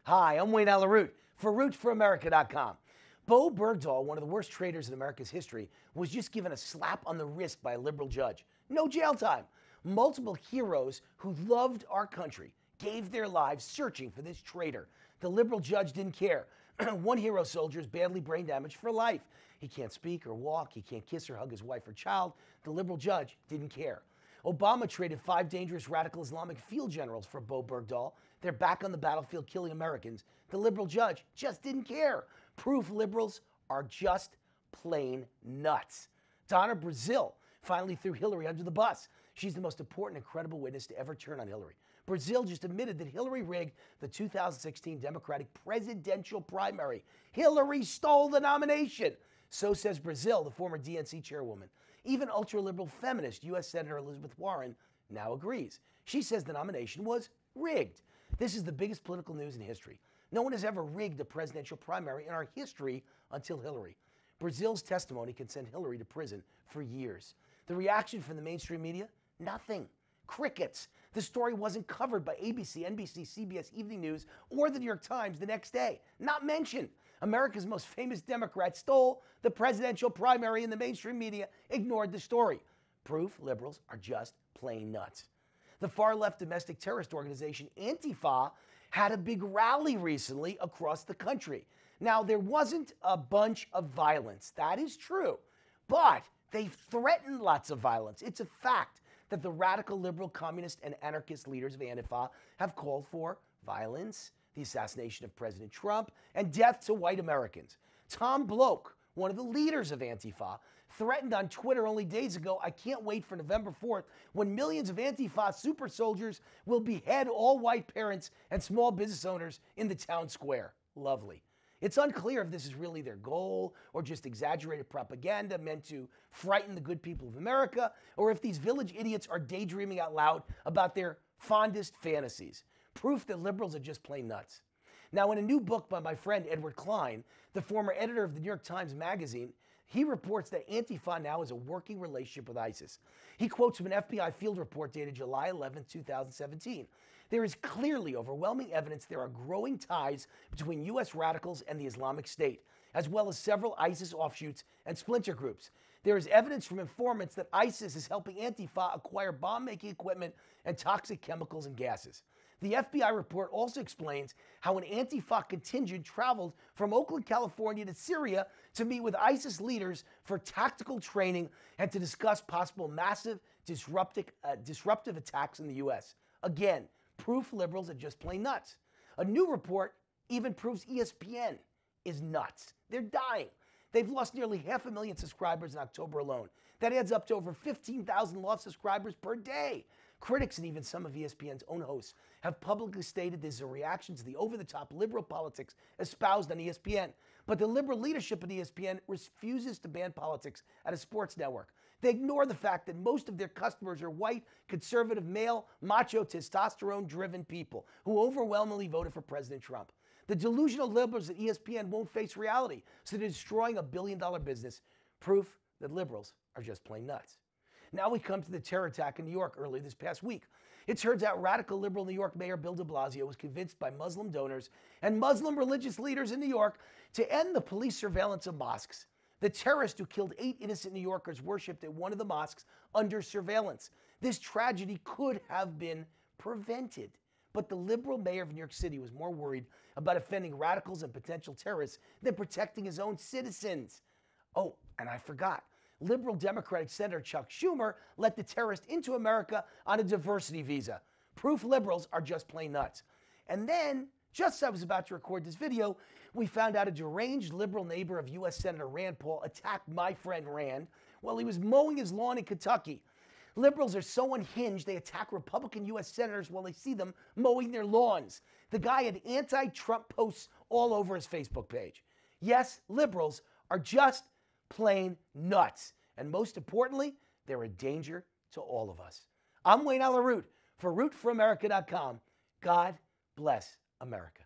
Hi, I'm Wayne Allyn for RootForAmerica.com. Bo Bergdahl, one of the worst traitors in America's history, was just given a slap on the wrist by a liberal judge. No jail time. Multiple heroes who loved our country gave their lives searching for this traitor. The liberal judge didn't care. One hero soldier is badly brain damaged for life. He can't speak or walk. He can't kiss or hug his wife or child. The liberal judge didn't care. Obama traded 5 dangerous radical Islamic field generals for Bo Bergdahl. They're back on the battlefield killing Americans. The liberal judge just didn't care. Proof liberals are just plain nuts. Donna Brazile finally threw Hillary under the bus. She's the most important and credible witness to ever turn on Hillary. Brazile just admitted that Hillary rigged the 2016 Democratic presidential primary. Hillary stole the nomination. So says Brazile, the former DNC chairwoman. Even ultra-liberal feminist U.S. Senator Elizabeth Warren now agrees. She says the nomination was rigged. This is the biggest political news in history. No one has ever rigged a presidential primary in our history until Hillary. Brazile's testimony can send Hillary to prison for years. The reaction from the mainstream media? Nothing. Crickets. The story wasn't covered by ABC, NBC, CBS Evening News, or the New York Times the next day. Not mentioned. America's most famous Democrat stole the presidential primary and the mainstream media ignored the story. Proof liberals are just plain nuts. The far-left domestic terrorist organization Antifa had a big rally recently across the country. Now, there wasn't a bunch of violence. That is true. But they threatened lots of violence. It's a fact that the radical liberal, communist, and anarchist leaders of Antifa have called for violence, the assassination of President Trump, and death to white Americans. Tom Bloch, one of the leaders of Antifa, threatened on Twitter only days ago, "I can't wait for November 4th when millions of Antifa super soldiers will behead all white parents and small business owners in the town square." Lovely. It's unclear if this is really their goal or just exaggerated propaganda meant to frighten the good people of America, or if these village idiots are daydreaming out loud about their fondest fantasies. Proof that liberals are just plain nuts. Now, in a new book by my friend Edward Klein, the former editor of the New York Times Magazine, he reports that Antifa now has a working relationship with ISIS. He quotes from an FBI field report dated July 11, 2017. There is clearly overwhelming evidence there are growing ties between U.S. radicals and the Islamic State, as well as several ISIS offshoots and splinter groups. There is evidence from informants that ISIS is helping Antifa acquire bomb-making equipment and toxic chemicals and gases. The FBI report also explains how an Antifa contingent traveled from Oakland, California to Syria to meet with ISIS leaders for tactical training and to discuss possible massive disruptive attacks in the U.S. Again, proof liberals are just plain nuts. A new report even proves ESPN is nuts. They're dying. They've lost nearly 500,000 subscribers in October alone. That adds up to over 15,000 lost subscribers per day. Critics and even some of ESPN's own hosts have publicly stated this is a reaction to the over-the-top liberal politics espoused on ESPN. But the liberal leadership at ESPN refuses to ban politics at a sports network. They ignore the fact that most of their customers are white, conservative, male, macho, testosterone-driven people who overwhelmingly voted for President Trump. The delusional liberals at ESPN won't face reality, so they're destroying a billion-dollar business. Proof that liberals are just plain nuts. Now we come to the terror attack in New York earlier this past week. It turns out radical liberal New York Mayor Bill de Blasio was convinced by Muslim donors and Muslim religious leaders in New York to end the police surveillance of mosques. The terrorist who killed 8 innocent New Yorkers worshipped at one of the mosques under surveillance. This tragedy could have been prevented. But the liberal mayor of New York City was more worried about offending radicals and potential terrorists than protecting his own citizens. Oh, and I forgot. Liberal Democratic Senator Chuck Schumer let the terrorist into America on a diversity visa. Proof liberals are just plain nuts. And then, just as I was about to record this video, we found out a deranged liberal neighbor of U.S. Senator Rand Paul attacked my friend Rand while he was mowing his lawn in Kentucky. Liberals are so unhinged they attack Republican U.S. senators while they see them mowing their lawns. The guy had anti-Trump posts all over his Facebook page. Yes, liberals are just plain nuts. And most importantly, they're a danger to all of us. I'm Wayne Allyn for RootForAmerica.com. God bless America.